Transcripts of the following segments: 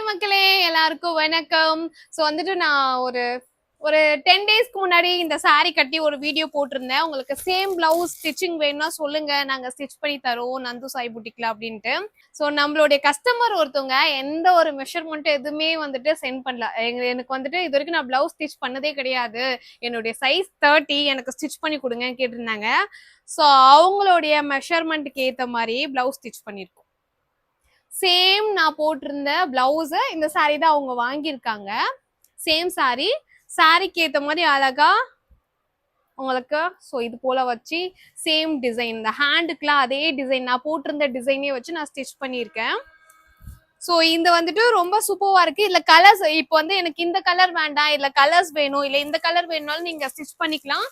மக்களே, எல்லாருக்கும் வணக்கம். ஸோ வந்துட்டு நான் ஒரு ஒரு 10 டேஸ்க்கு முன்னாடி இந்த saree கட்டி ஒரு வீடியோ போட்டிருந்தேன். உங்களுக்கு சேம் பிளவுஸ் ஸ்டிச்சிங் வேணும்னா சொல்லுங்க, நாங்க ஸ்டிச் பண்ணி தரோம் நந்து சாய் புட்டிக்ல அப்படின்ட்டு. ஸோ நம்மளுடைய கஸ்டமர் ஒருத்தவங்க எந்த ஒரு மெஷர்மெண்ட் எதுவுமே வந்துட்டு சென்ட் பண்ணல. எனக்கு வந்துட்டு இது வரைக்கும் நான் பிளவுஸ் ஸ்டிச் பண்ணதே கிடையாது, என்னுடைய சைஸ் 30, எனக்கு ஸ்டிச் பண்ணி கொடுங்க கேட்டிருந்தாங்க. ஸோ அவங்களுடைய மெஷர்மெண்ட்டுக்கு ஏற்ற மாதிரி பிளவுஸ் ஸ்டிச் பண்ணியிருக்கோம். சேம் நான் போட்டிருந்த பிளவுஸ இந்த saree தான் அவங்க வாங்கியிருக்காங்க. சேம் சாரிக்கு ஏற்ற மாதிரி அழகா உங்களுக்கு ஸோ இது போல வச்சு சேம் டிசைன், இந்த ஹேண்டுக்குலாம் அதே டிசைன் நான் போட்டிருந்த டிசைனே வச்சு நான் ஸ்டிச் பண்ணியிருக்கேன். ஸோ இந்த வந்துட்டு ரொம்ப சூப்பராக இருக்கு. இல்லை கலர்ஸ் இப்போ வந்து எனக்கு இந்த கலர் வேண்டாம், இல்லை கலர்ஸ் வேணும், இல்லை இந்த கலர் வேணும்னாலும் நீங்கள் ஸ்டிச் பண்ணிக்கலாம்.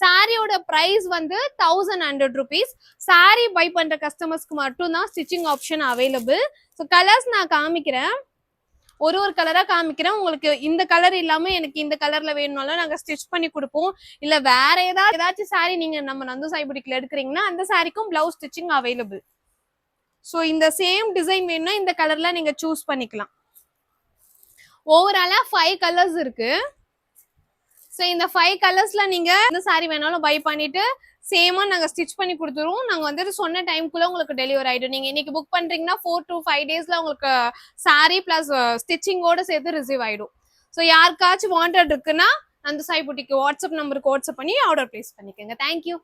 சாரியோட பிரைஸ் வந்து 1100 rupees. சாரி பை பண்ற கஸ்டமர்ஸ்க்கு மட்டும் தான் stitching option available. So colours நான் காமிக்கிறேன், ஒரு கலரா காமிக்கிறேன். உங்களுக்கு இந்த கலர் இல்லாம எனக்கு இந்த கலர்ல வேணும்னாலும் நாங்க ஸ்டிச் பண்ணி கொடுப்போம். இல்ல வேற ஏதாச்சும் சாரி நீங்க நம்ம நந்து சாய் புட்டிக்ல எடுக்கிறீங்கன்னா அந்த சாரிக்கும் பிளவுஸ் ஸ்டிச்சிங் அவைலபிள். ஸோ இந்த சேம் டிசைன் வேணும்னா இந்த கலர்ல நீங்க சூஸ் பண்ணிக்கலாம். ஓவராலா 5 கலர்ஸ் இருக்கு. ஸோ இந்த 5 கலர்ஸ்ல நீங்க எந்த சாரி வேணாலும் பை பண்ணிட்டு சேமா நாங்க ஸ்டிச் பண்ணி கொடுத்துருவோம். நாங்க வந்துட்டு சொன்ன டைம்குள்ள உங்களுக்கு டெலிவரி ஆயிடும். நீங்க இன்னைக்கு புக் பண்றீங்கன்னா 4 to 5 daysல உங்களுக்கு சாரி பிளஸ் ஸ்டிச்சிங்கோட சேர்த்து ரிசீவ் ஆயிடும். ஸோ யாருக்காச்சும் வாண்டட் இருக்குன்னா அந்த சாய் புட்டிக்கு வாட்ஸ்அப் நம்பருக்கு வாட்ஸ்அப் பண்ணி ஆர்டர் பிளேஸ் பண்ணிக்கோங்க. தேங்க்யூ.